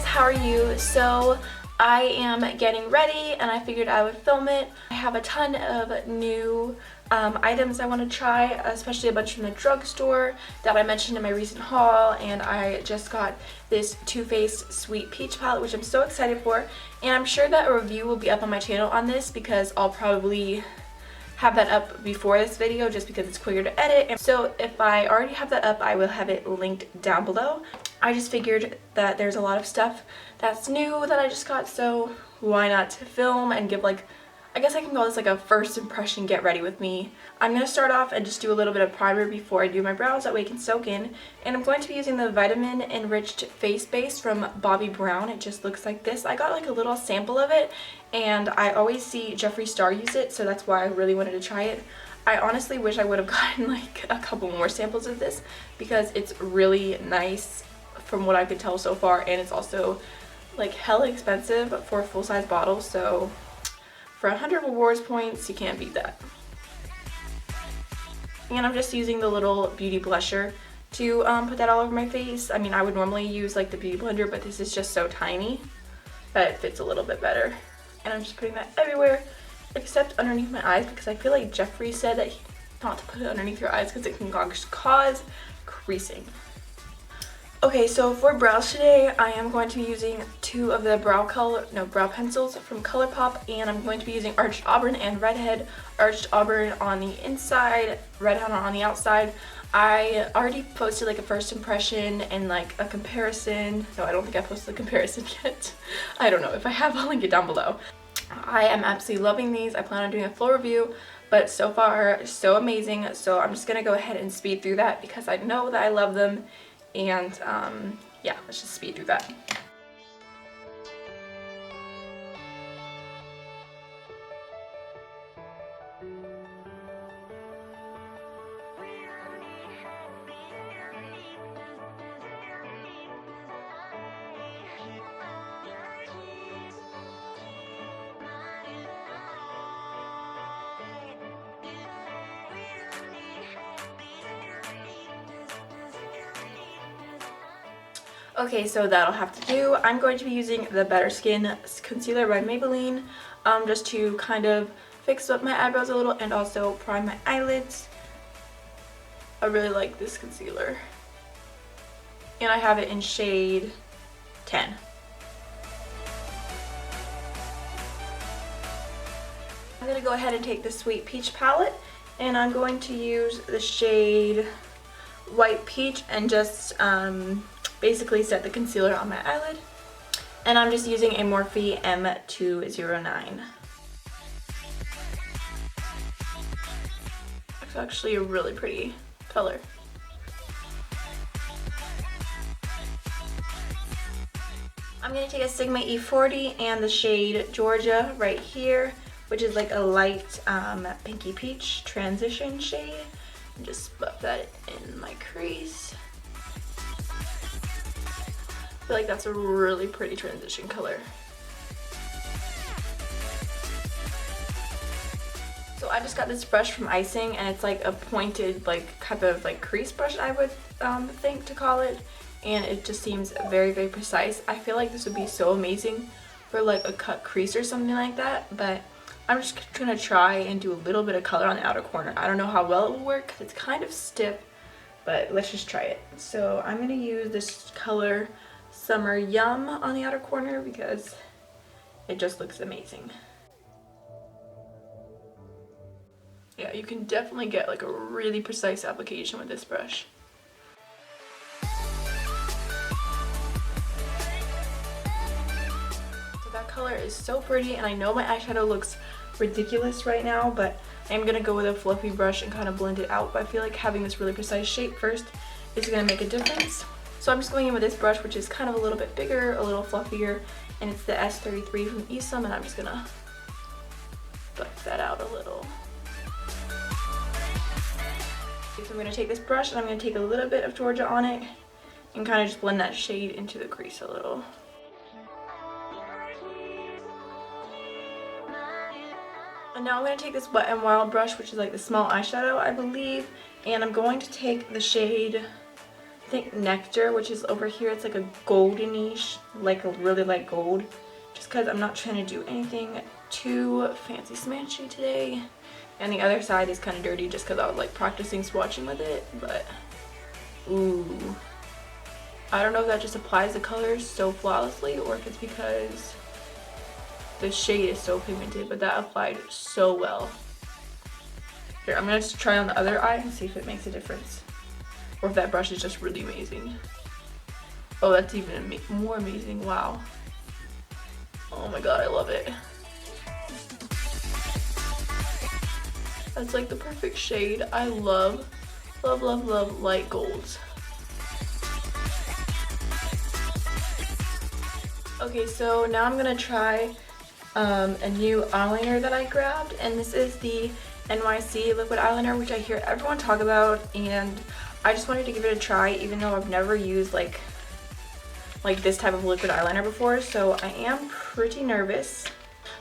how are you? So I am getting ready and I figured I would film it. I have a ton of new items I want to try, especially a bunch from the drugstore that I mentioned in my recent haul, and I just got this Too Faced Sweet Peach palette, which I'm so excited for, and I'm sure that a review will be up on my channel on this because I'll probably have that up before this video just because it's quicker to edit. And so if I already have that up, I will have it linked down below. I just figured that there's a lot of stuff that's new that I just got, so why not film and give, like, I guess I can call this like a first impression get ready with me. I'm going to start off and just do a little bit of primer before I do my brows, that way it can soak in. And I'm going to be using the Vitamin Enriched Face Base from Bobbi Brown. It just looks like this. I got like a little sample of it and I always see Jeffree Star use it, so that's why I really wanted to try it. I honestly wish I would have gotten like a couple more samples of this because it's really nice from what I could tell so far, and it's also like hella expensive for a full-size bottle, so for 100 rewards points, you can't beat that. And I'm just using the little beauty blusher to put that all over my face. I mean, I would normally use like the beauty blender, but this is just so tiny that it fits a little bit better. And I'm just putting that everywhere except underneath my eyes because I feel like Jeffree said that not to put it underneath your eyes because it can cause creasing. Okay, so for brows today, I am going to be using two of the brow pencils from Colourpop, and I'm going to be using Arched Auburn and Redhead. Arched Auburn on the inside, Redhead on the outside. I already posted like a first impression and like a comparison. No, I don't think I posted a comparison yet. I don't know. If I have, I'll link it down below. I am absolutely loving these. I plan on doing a full review, but so far, so amazing. So I'm just going to go ahead and speed through that because I know that I love them. And yeah, let's just speed through that. Okay, so that'll have to do. I'm going to be using the Better Skin Concealer by Maybelline just to kind of fix up my eyebrows a little and also prime my eyelids. I really like this concealer. And I have it in shade 10. I'm going to go ahead and take the Sweet Peach palette and I'm going to use the shade White Peach and just basically set the concealer on my eyelid. And I'm just using a Morphe M209. It's actually a really pretty color. I'm going to take a Sigma E40 and the shade Georgia right here, which is like a light pinky peach transition shade. And just buff that in my crease. I feel like that's a really pretty transition color. So I just got this brush from Icing, and it's like a pointed, like kind of like crease brush, I would think to call it, and it just seems very, very precise. I feel like this would be so amazing for like a cut crease or something like that, but I'm just gonna try and do a little bit of color on the outer corner. I don't know how well it will work because it's kind of stiff, but let's just try it. So I'm gonna use this color Summer Yum on the outer corner because it just looks amazing. Yeah, you can definitely get like a really precise application with this brush. So that color is so pretty, and I know my eyeshadow looks ridiculous right now, but I'm gonna go with a fluffy brush and kind of blend it out. But I feel like having this really precise shape first is gonna make a difference. So I'm just going in with this brush, which is kind of a little bit bigger, a little fluffier, and it's the S33 from Buxom, and I'm just gonna buff that out a little. Okay, so I'm gonna take this brush and I'm gonna take a little bit of Georgia on it and kind of just blend that shade into the crease a little. And now I'm going to take this WetnWild brush, which is like the small eyeshadow, I believe, and I'm going to take the shade I think Nectar, which is over here. It's like a goldenish, like a really light gold. Just because I'm not trying to do anything too fancy smanchy today. And the other side is kind of dirty just because I was like practicing swatching with it. But, ooh. I don't know if that just applies the colors so flawlessly or if it's because the shade is so pigmented, but that applied so well. Here, I'm going to try on the other eye and see if it makes a difference. Or if that brush is just really amazing. Oh, that's even more amazing. Wow. Oh my god, I love it. That's like the perfect shade. I love, love, love, love light golds. Okay, so now I'm gonna try a new eyeliner that I grabbed, and this is the NYC Liquid Eyeliner, which I hear everyone talk about, and I just wanted to give it a try, even though I've never used like this type of liquid eyeliner before, so I am pretty nervous.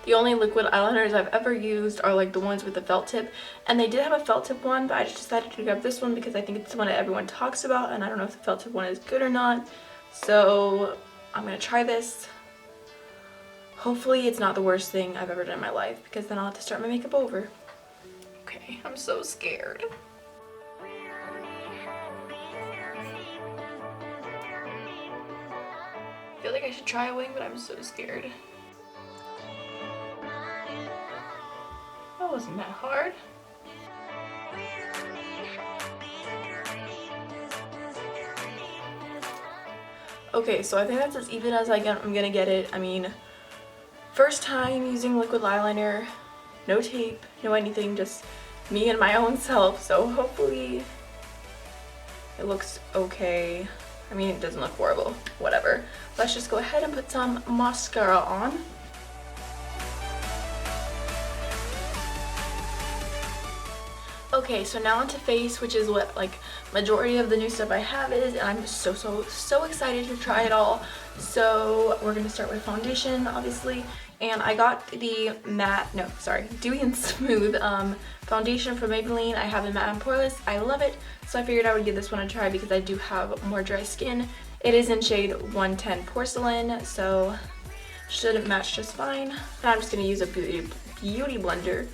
The only liquid eyeliners I've ever used are like the ones with the felt tip, and they did have a felt tip one, but I just decided to grab this one because I think it's the one that everyone talks about, and I don't know if the felt tip one is good or not, so I'm gonna try this. Hopefully it's not the worst thing I've ever done in my life, because then I'll have to start my makeup over. Okay, I'm so scared. I feel like I should try a wing, but I'm so scared. That wasn't that hard. Okay, so I think that's as even as I'm gonna get it. I mean, first time using liquid eyeliner, no tape, no anything, just me and my own self, so hopefully it looks okay. I mean, it doesn't look horrible, whatever. Let's just go ahead and put some mascara on. Okay, so now onto face, which is what like majority of the new stuff I have is, and I'm so excited to try it all. So we're gonna start with foundation, obviously, and I got the Dewy and Smooth foundation from Maybelline. I have the matte and poreless. I love it, so I figured I would give this one a try because I do have more dry skin. It is in shade 110 Porcelain, so should match just fine. And I'm just gonna use a beauty blender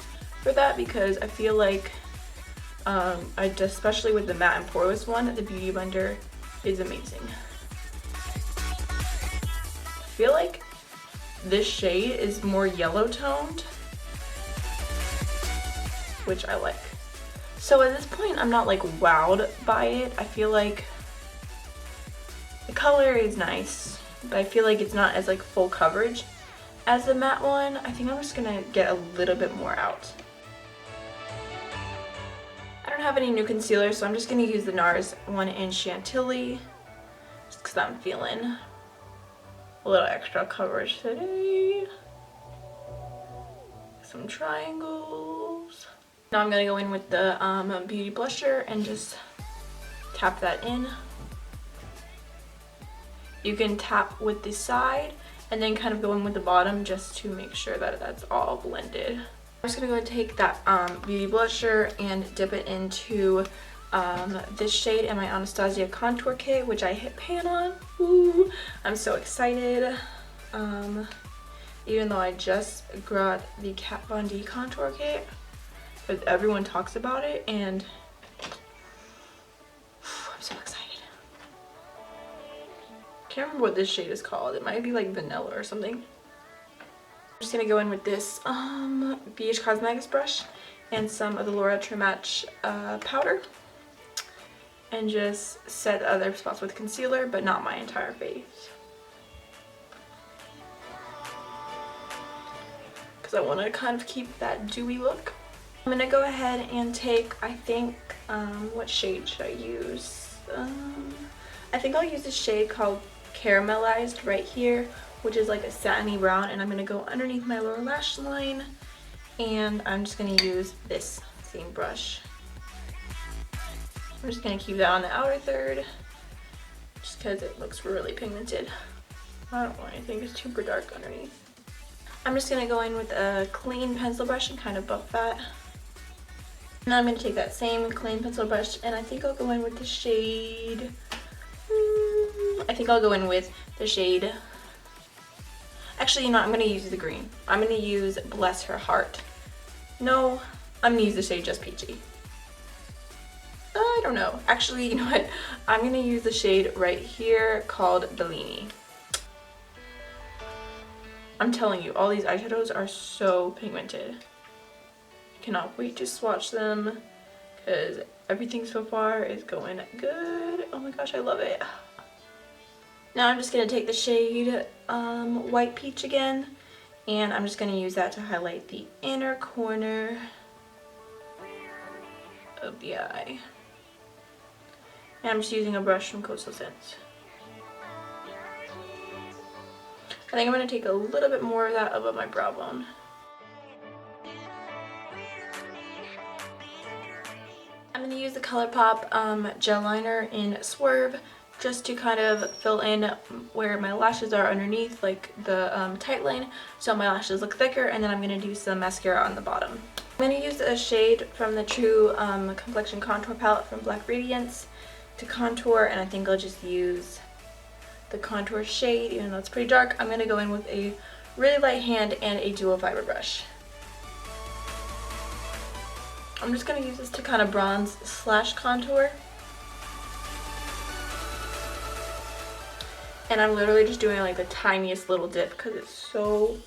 for that because I feel like especially with the matte and poreless one, the beauty blender is amazing. I feel like this shade is more yellow toned, which I like. So at this point, I'm not like wowed by it. I feel like the color is nice, but I feel like it's not as like full coverage as the matte one. I think I'm just gonna get a little bit more out. I don't have any new concealer, so I'm just going to use the NARS one in Chantilly, just because I'm feeling a little extra coverage today. Some triangles. Now I'm going to go in with the beauty blusher and just tap that in. You can tap with the side and then kind of go in with the bottom just to make sure that that's all blended. I'm just going to go and take that beauty blusher and dip it into this shade in my Anastasia Contour Kit, which I hit pan on. Ooh, I'm so excited. Even though I just got the Kat Von D Contour Kit, but everyone talks about it, and I'm so excited. Can't remember what this shade is called. It might be like vanilla or something. I'm just gonna go in with this BH Cosmetics brush and some of the Loreal True Match powder, and just set other spots with concealer, but not my entire face, because I want to kind of keep that dewy look. I'm gonna go ahead and take, I think, what shade should I use? I think I'll use a shade called Caramelized right here, which is like a satiny brown, and I'm going to go underneath my lower lash line, and I'm just going to use this same brush. I'm just going to keep that on the outer third, just because it looks really pigmented. I don't want anything that's super dark underneath. I'm just going to go in with a clean pencil brush and kind of buff that. Now I'm going to take that same clean pencil brush, and I think I'll go in with the shade I think I'll go in with the shade. Actually, you know, I'm going to use the green. I'm going to use Bless Her Heart. No, I'm going to use the shade Just Peachy. I don't know. Actually, you know what? I'm going to use the shade right here called Bellini. I'm telling you, all these eyeshadows are so pigmented. Cannot wait to swatch them because everything so far is going good. Oh my gosh, I love it. Now I'm just going to take the shade White Peach again, and I'm just going to use that to highlight the inner corner of the eye. And I'm just using a brush from Coastal Scents. I think I'm going to take a little bit more of that above my brow bone. I'm going to use the Colourpop gel liner in Swerve just to kind of fill in where my lashes are underneath, like the tight line, so my lashes look thicker, and then I'm going to do some mascara on the bottom. I'm going to use a shade from the True Complexion Contour Palette from Black Radiance to contour, and I think I'll just use the contour shade, even though it's pretty dark. I'm going to go in with a really light hand and a dual fiber brush. I'm just going to use this to kind of bronze slash contour. And I'm literally just doing like the tiniest little dip because it's so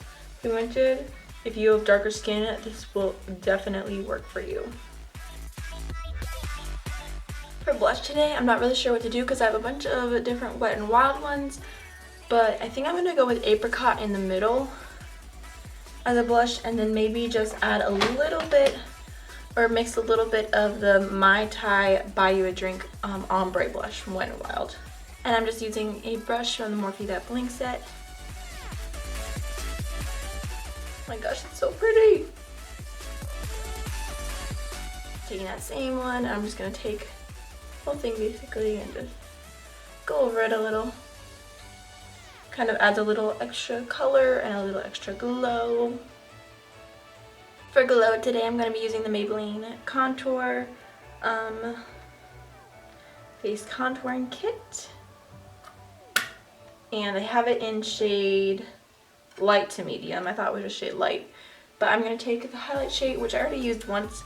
pigmented. If you have darker skin, this will definitely work for you. For blush today, I'm not really sure what to do because I have a bunch of different Wet n Wild ones. But I think I'm going to go with Apricot in the middle as a blush, and then maybe just add a little bit or mix a little bit of the Mai Tai Buy You a Drink Ombre blush from Wet n Wild. And I'm just using a brush from the Morphe That Bling set. Oh my gosh, it's so pretty! Taking that same one, I'm just going to take the whole thing basically and just go over it a little. Kind of adds a little extra color and a little extra glow. For glow today, I'm going to be using the Maybelline Contour Face Contouring Kit. And I have it in shade light to medium. I thought it was just shade light. But I'm going to take the highlight shade, which I already used once,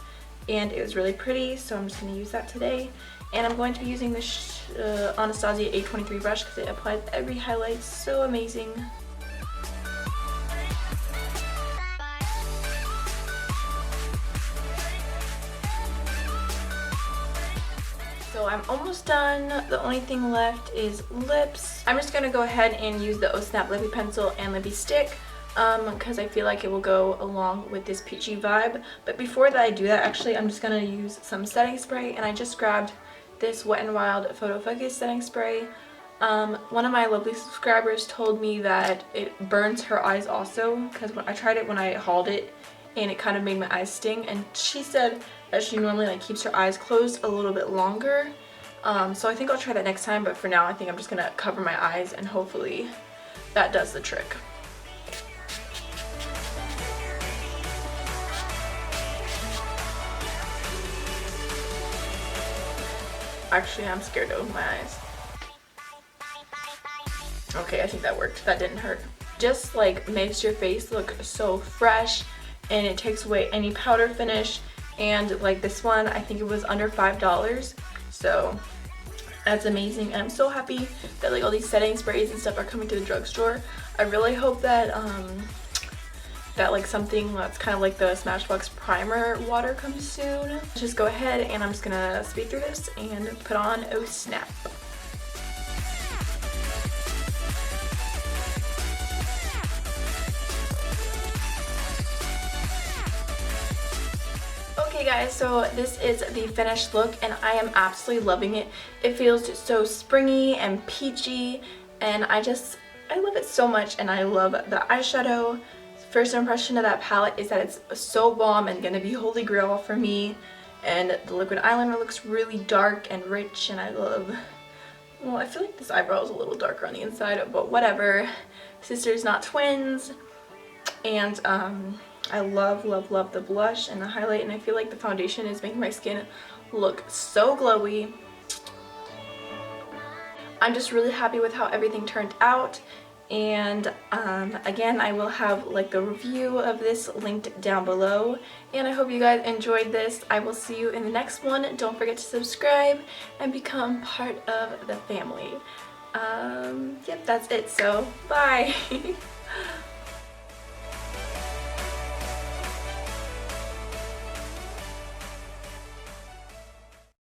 and it was really pretty, so I'm just going to use that today. And I'm going to be using the Anastasia A23 brush because it applies every highlight so amazing. So I'm almost done. The only thing left is lips. I'm just going to go ahead and use the Oh Snap Lippie pencil and Lippie stick because I feel like it will go along with this peachy vibe. But before that I do that, actually I'm just going to use some setting spray, and I just grabbed this Wet n Wild Photo Focus setting spray. One of my lovely subscribers told me that it burns her eyes also, because when I tried it when I hauled it and it kind of made my eyes sting, and she said that she normally like keeps her eyes closed a little bit longer. So I think I'll try that next time, but for now I think I'm just gonna cover my eyes and hopefully that does the trick. Actually, I'm scared to open my eyes. Okay, I think that worked. That didn't hurt. Just like makes your face look so fresh, and it takes away any powder finish. And like this one, I think it was under $5, so that's amazing. And I'm so happy that like all these setting sprays and stuff are coming to the drugstore. I really hope that that like something that's kind of like the Smashbox primer water comes soon. Just go ahead and I'm just gonna speed through this and put on Oh Snap. Okay guys, so this is the finished look and I am absolutely loving it. It feels so springy and peachy, and I love it so much. And I love the eyeshadow. First impression of that palette is that it's so bomb and gonna be holy grail for me. And the liquid eyeliner looks really dark and rich, and I love, well, I feel like this eyebrow is a little darker on the inside, but whatever. Sisters not twins. And I love, love, love the blush and the highlight, and I feel like the foundation is making my skin look so glowy. I'm just really happy with how everything turned out. And again, I will have like the review of this linked down below. And I hope you guys enjoyed this. I will see you in the next one. Don't forget to subscribe and become part of the family. Yep, that's it. So bye.